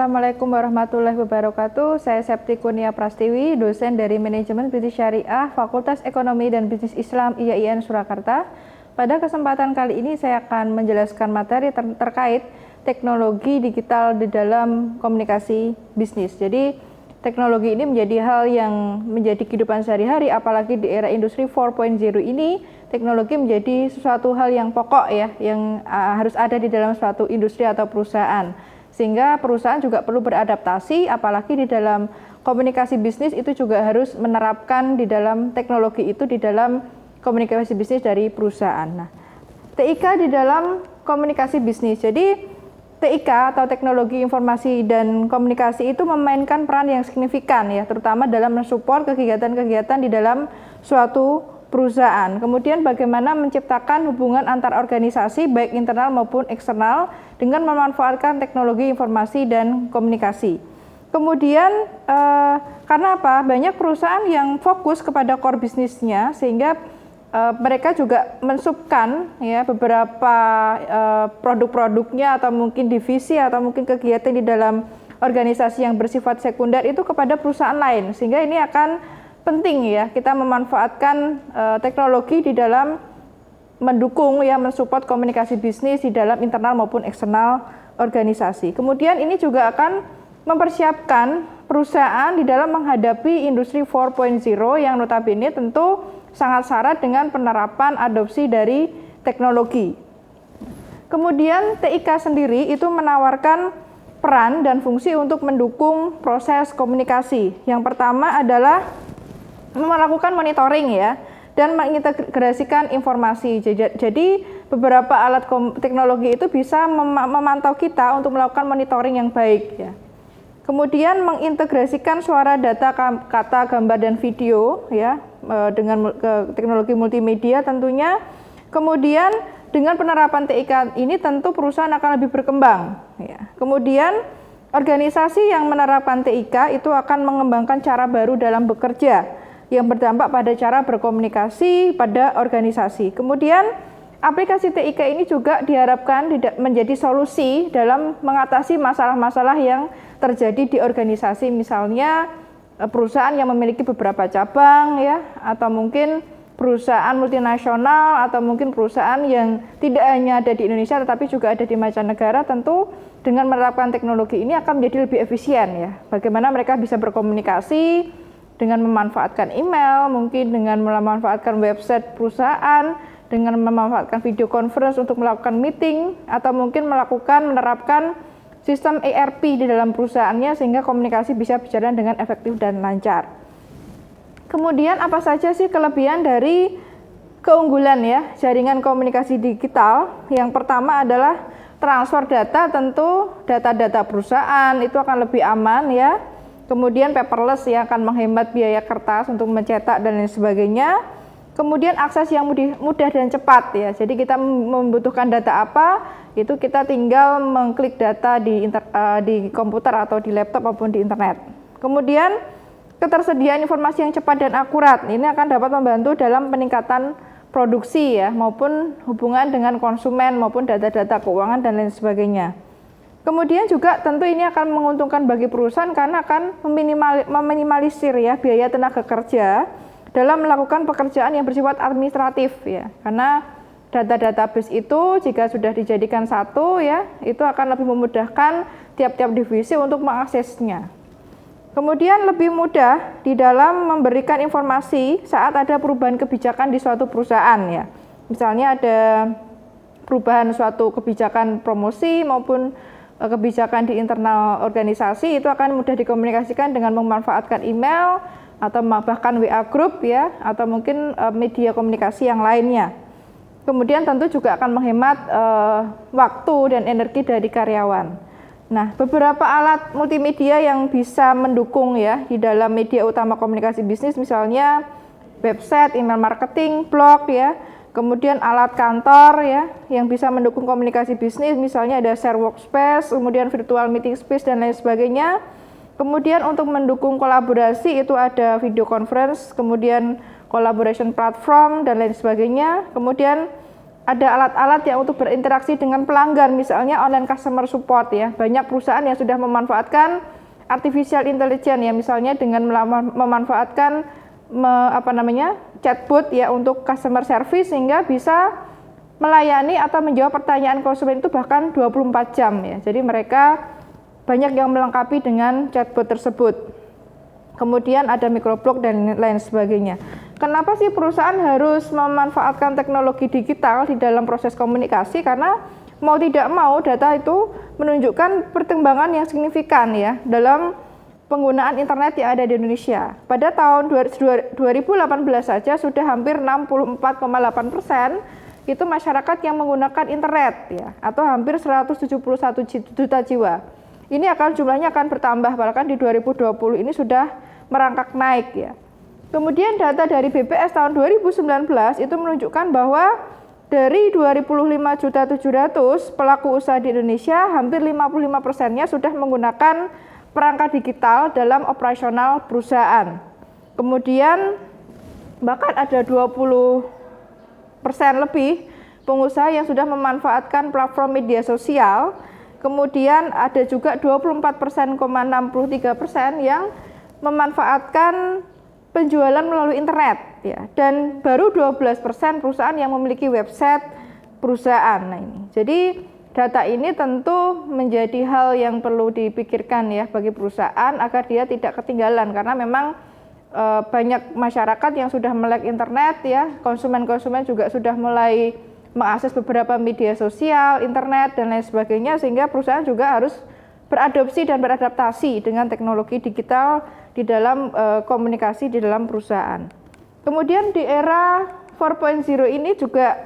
Assalamualaikum warahmatullahi wabarakatuh. Saya Septi Kurnia Prastiwi, dosen dari Manajemen Bisnis Syariah, Fakultas Ekonomi dan Bisnis Islam IAIN Surakarta. Pada kesempatan kali ini saya akan menjelaskan materi terkait teknologi digital di dalam komunikasi bisnis. Jadi teknologi ini menjadi hal yang menjadi kehidupan sehari-hari, apalagi di era industri 4.0 ini, teknologi menjadi sesuatu hal yang pokok ya, yang harus ada di dalam suatu industri atau perusahaan. Sehingga perusahaan juga perlu beradaptasi, apalagi di dalam komunikasi bisnis itu juga harus menerapkan di dalam teknologi itu di dalam komunikasi bisnis dari perusahaan. Nah, TIK di dalam komunikasi bisnis. Jadi TIK atau teknologi informasi dan komunikasi itu memainkan peran yang signifikan ya, terutama dalam mensupport kegiatan-kegiatan di dalam suatu perusahaan. Kemudian bagaimana menciptakan hubungan antar organisasi baik internal maupun eksternal dengan memanfaatkan teknologi informasi dan komunikasi. Kemudian karena apa? Banyak perusahaan yang fokus kepada core bisnisnya sehingga mereka juga mensubkan ya beberapa produk-produknya atau mungkin divisi atau mungkin kegiatan di dalam organisasi yang bersifat sekunder itu kepada perusahaan lain, sehingga ini akan penting ya kita memanfaatkan teknologi di dalam mendukung ya mensupport komunikasi bisnis di dalam internal maupun eksternal organisasi. Kemudian ini juga akan mempersiapkan perusahaan di dalam menghadapi industri 4.0 yang notabene tentu sangat syarat dengan penerapan adopsi dari teknologi. Kemudian TIK sendiri itu menawarkan peran dan fungsi untuk mendukung proses komunikasi. Yang pertama adalah melakukan monitoring ya dan mengintegrasikan informasi. Jadi beberapa alat teknologi itu bisa memantau kita untuk melakukan monitoring yang baik ya. Kemudian mengintegrasikan suara, data, kata, gambar dan video ya dengan teknologi multimedia tentunya. Kemudian dengan penerapan TIK ini tentu perusahaan akan lebih berkembang ya. Kemudian organisasi yang menerapkan TIK itu akan mengembangkan cara baru dalam bekerja yang berdampak pada cara berkomunikasi pada organisasi. Kemudian aplikasi TIK ini juga diharapkan menjadi solusi dalam mengatasi masalah-masalah yang terjadi di organisasi, misalnya perusahaan yang memiliki beberapa cabang ya, atau mungkin perusahaan multinasional, atau mungkin perusahaan yang tidak hanya ada di Indonesia tetapi juga ada di mancanegara. Tentu dengan menerapkan teknologi ini akan menjadi lebih efisien ya. Bagaimana mereka bisa berkomunikasi dengan memanfaatkan email, mungkin dengan memanfaatkan website perusahaan, dengan memanfaatkan video conference untuk melakukan meeting, atau mungkin menerapkan sistem ERP di dalam perusahaannya sehingga komunikasi bisa berjalan dengan efektif dan lancar. Kemudian apa saja sih kelebihan dari keunggulan ya jaringan komunikasi digital? Yang pertama adalah transfer data, tentu data-data perusahaan itu akan lebih aman ya. Kemudian paperless yang akan menghemat biaya kertas untuk mencetak dan lain sebagainya. Kemudian akses yang mudah dan cepat ya. Jadi kita membutuhkan data apa, itu kita tinggal mengklik data di komputer atau di laptop maupun di internet. Kemudian ketersediaan informasi yang cepat dan akurat. Ini akan dapat membantu dalam peningkatan produksi ya, maupun hubungan dengan konsumen maupun data-data keuangan dan lain sebagainya. Kemudian juga tentu ini akan menguntungkan bagi perusahaan karena akan meminimalisir ya biaya tenaga kerja dalam melakukan pekerjaan yang bersifat administratif ya. Karena data-database itu jika sudah dijadikan satu ya, itu akan lebih memudahkan tiap-tiap divisi untuk mengaksesnya. Kemudian lebih mudah di dalam memberikan informasi saat ada perubahan kebijakan di suatu perusahaan ya. Misalnya ada perubahan suatu kebijakan promosi maupun kebijakan di internal organisasi, itu akan mudah dikomunikasikan dengan memanfaatkan email atau bahkan WA group ya, atau mungkin media komunikasi yang lainnya. Kemudian tentu juga akan menghemat waktu dan energi dari karyawan. Nah, beberapa alat multimedia yang bisa mendukung ya di dalam media utama komunikasi bisnis, misalnya website, email marketing, blog ya. Kemudian alat kantor ya yang bisa mendukung komunikasi bisnis, misalnya ada share workspace, kemudian virtual meeting space dan lain sebagainya. Kemudian untuk mendukung kolaborasi itu ada video conference, kemudian collaboration platform dan lain sebagainya. Kemudian ada alat-alat yang untuk berinteraksi dengan pelanggan, misalnya online customer support ya. Banyak perusahaan yang sudah memanfaatkan artificial intelligence ya, misalnya dengan memanfaatkan chatbot ya untuk customer service, sehingga bisa melayani atau menjawab pertanyaan konsumen itu bahkan 24 jam ya. Jadi mereka banyak yang melengkapi dengan chatbot tersebut. Kemudian ada microblog dan lain sebagainya. Kenapa sih perusahaan harus memanfaatkan teknologi digital di dalam proses komunikasi? Karena mau tidak mau data itu menunjukkan perkembangan yang signifikan ya dalam penggunaan internet yang ada di Indonesia. Pada tahun 2018 saja sudah hampir 64,8% itu masyarakat yang menggunakan internet ya, atau hampir 171 juta jiwa. Ini jumlahnya akan bertambah, bahkan di 2020 ini sudah merangkak naik ya. Kemudian data dari BPS tahun 2019 itu menunjukkan bahwa dari 25.700.000 pelaku usaha di Indonesia, hampir 55%-nya sudah menggunakan perangkat digital dalam operasional perusahaan. Kemudian bahkan ada 20% lebih pengusaha yang sudah memanfaatkan platform media sosial. Kemudian ada juga 24,63% yang memanfaatkan penjualan melalui internet ya, dan baru 12% perusahaan yang memiliki website perusahaan. Nah ini, jadi data ini tentu menjadi hal yang perlu dipikirkan ya bagi perusahaan agar dia tidak ketinggalan, karena memang banyak masyarakat yang sudah melek internet ya, konsumen-konsumen juga sudah mulai mengakses beberapa media sosial, internet dan lain sebagainya, sehingga perusahaan juga harus beradopsi dan beradaptasi dengan teknologi digital di dalam komunikasi di dalam perusahaan. Kemudian di era 4.0 ini juga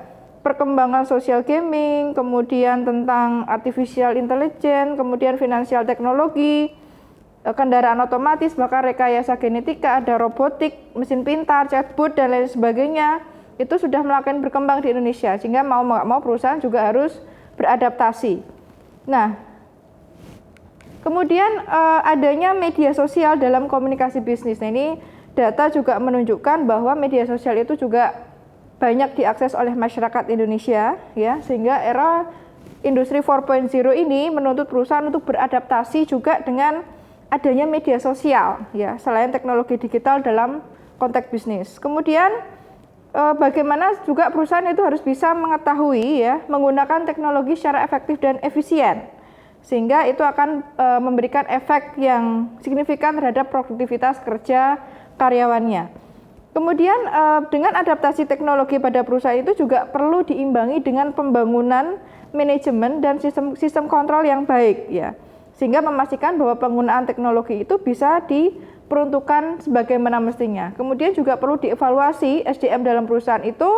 perkembangan social gaming, kemudian tentang artificial intelligence, kemudian finansial teknologi, kendaraan otomatis, bahkan rekayasa genetika, ada robotik, mesin pintar, chatbot dan lain sebagainya, itu sudah melakukan berkembang di Indonesia, sehingga mau nggak mau perusahaan juga harus beradaptasi. Nah, kemudian adanya media sosial dalam komunikasi bisnis. Nah, ini data juga menunjukkan bahwa media sosial itu juga banyak diakses oleh masyarakat Indonesia ya, sehingga era industri 4.0 ini menuntut perusahaan untuk beradaptasi juga dengan adanya media sosial ya, selain teknologi digital dalam konteks bisnis. Kemudian bagaimana juga perusahaan itu harus bisa mengetahui ya, menggunakan teknologi secara efektif dan efisien, sehingga itu akan memberikan efek yang signifikan terhadap produktivitas kerja karyawannya. Kemudian dengan adaptasi teknologi pada perusahaan itu juga perlu diimbangi dengan pembangunan manajemen dan sistem kontrol yang baik ya, sehingga memastikan bahwa penggunaan teknologi itu bisa diperuntukkan sebagaimana mestinya. Kemudian juga perlu dievaluasi SDM dalam perusahaan itu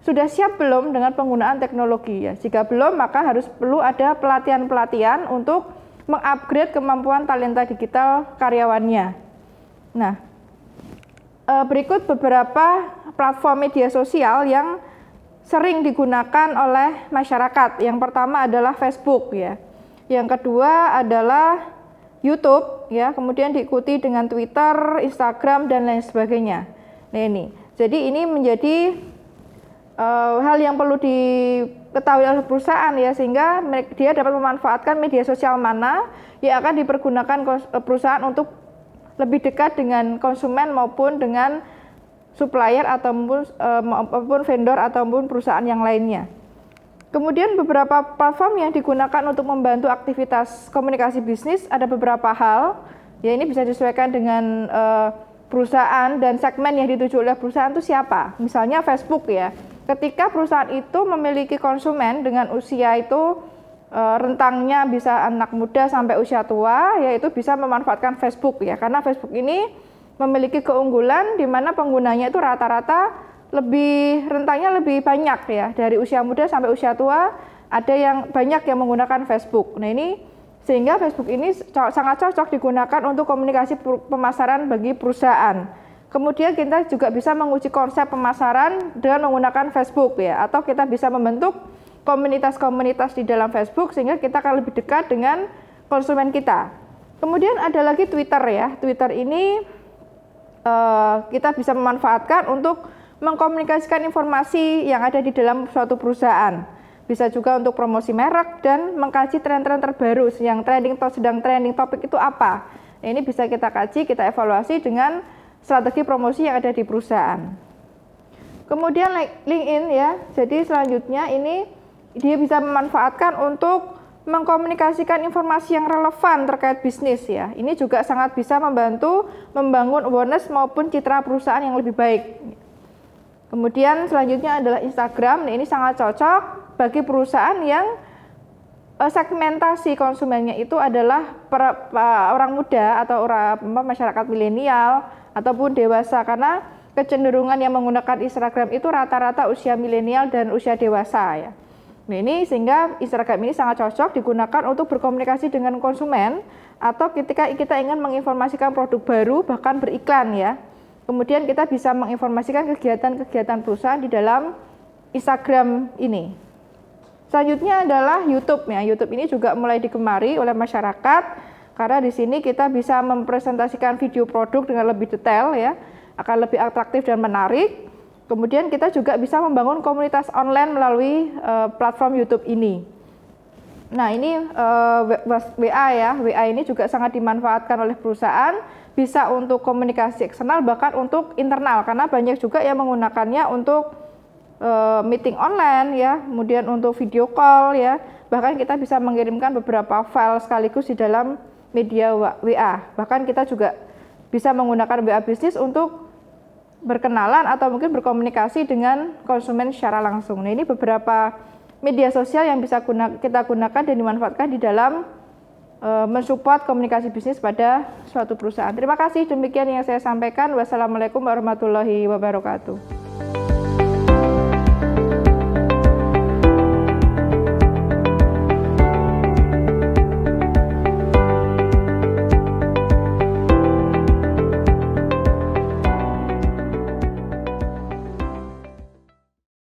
sudah siap belum dengan penggunaan teknologi ya. Jika belum, maka perlu ada pelatihan-pelatihan untuk mengupgrade kemampuan talenta digital karyawannya. Nah, berikut beberapa platform media sosial yang sering digunakan oleh masyarakat. Yang pertama adalah Facebook ya. Yang kedua adalah YouTube ya, kemudian diikuti dengan Twitter, Instagram dan lain sebagainya. Nah ini, jadi ini menjadi hal yang perlu diketahui oleh perusahaan ya, sehingga dia dapat memanfaatkan media sosial mana yang akan dipergunakan perusahaan untuk lebih dekat dengan konsumen maupun dengan supplier ataupun vendor ataupun perusahaan yang lainnya. Kemudian beberapa platform yang digunakan untuk membantu aktivitas komunikasi bisnis ada beberapa hal ya, ini bisa disesuaikan dengan perusahaan dan segmen yang dituju oleh perusahaan itu siapa. Misalnya Facebook ya, ketika perusahaan itu memiliki konsumen dengan usia itu rentangnya bisa anak muda sampai usia tua, yaitu bisa memanfaatkan Facebook ya, karena Facebook ini memiliki keunggulan di mana penggunanya itu rata-rata rentangnya lebih banyak ya, dari usia muda sampai usia tua ada yang banyak yang menggunakan Facebook. Nah ini sehingga Facebook ini sangat cocok digunakan untuk komunikasi pemasaran bagi perusahaan. Kemudian kita juga bisa menguji konsep pemasaran dengan menggunakan Facebook ya, atau kita bisa membentuk komunitas-komunitas di dalam Facebook sehingga kita akan lebih dekat dengan konsumen kita. Kemudian ada lagi Twitter ya. Twitter ini kita bisa memanfaatkan untuk mengkomunikasikan informasi yang ada di dalam suatu perusahaan. Bisa juga untuk promosi merek dan mengkaji tren-tren terbaru yang trending atau sedang trending topik itu apa. Nah, ini bisa kita kaji, kita evaluasi dengan strategi promosi yang ada di perusahaan. Kemudian LinkedIn ya, jadi selanjutnya ini dia bisa memanfaatkan untuk mengkomunikasikan informasi yang relevan terkait bisnis ya. Ini juga sangat bisa membantu membangun awareness maupun citra perusahaan yang lebih baik. Kemudian selanjutnya adalah Instagram. Nah, ini sangat cocok bagi perusahaan yang segmentasi konsumennya itu adalah orang muda atau masyarakat milenial ataupun dewasa, karena kecenderungan yang menggunakan Instagram itu rata-rata usia milenial dan usia dewasa ya. Nah, ini sehingga Instagram ini sangat cocok digunakan untuk berkomunikasi dengan konsumen atau ketika kita ingin menginformasikan produk baru bahkan beriklan ya. Kemudian kita bisa menginformasikan kegiatan-kegiatan perusahaan di dalam Instagram ini. Selanjutnya adalah YouTube ya. YouTube ini juga mulai digemari oleh masyarakat karena di sini kita bisa mempresentasikan video produk dengan lebih detail ya, akan lebih atraktif dan menarik. Kemudian kita juga bisa membangun komunitas online melalui platform YouTube ini. Nah, ini WA ya. WA ini juga sangat dimanfaatkan oleh perusahaan, bisa untuk komunikasi eksternal bahkan untuk internal, karena banyak juga yang menggunakannya untuk meeting online ya, kemudian untuk video call ya. Bahkan kita bisa mengirimkan beberapa file sekaligus di dalam media WA. Bahkan kita juga bisa menggunakan WA bisnis untuk berkenalan atau mungkin berkomunikasi dengan konsumen secara langsung. Nah, ini beberapa media sosial yang bisa kita gunakan dan dimanfaatkan di dalam mensupport komunikasi bisnis pada suatu perusahaan. Terima kasih, demikian yang saya sampaikan. Wassalamualaikum warahmatullahi wabarakatuh.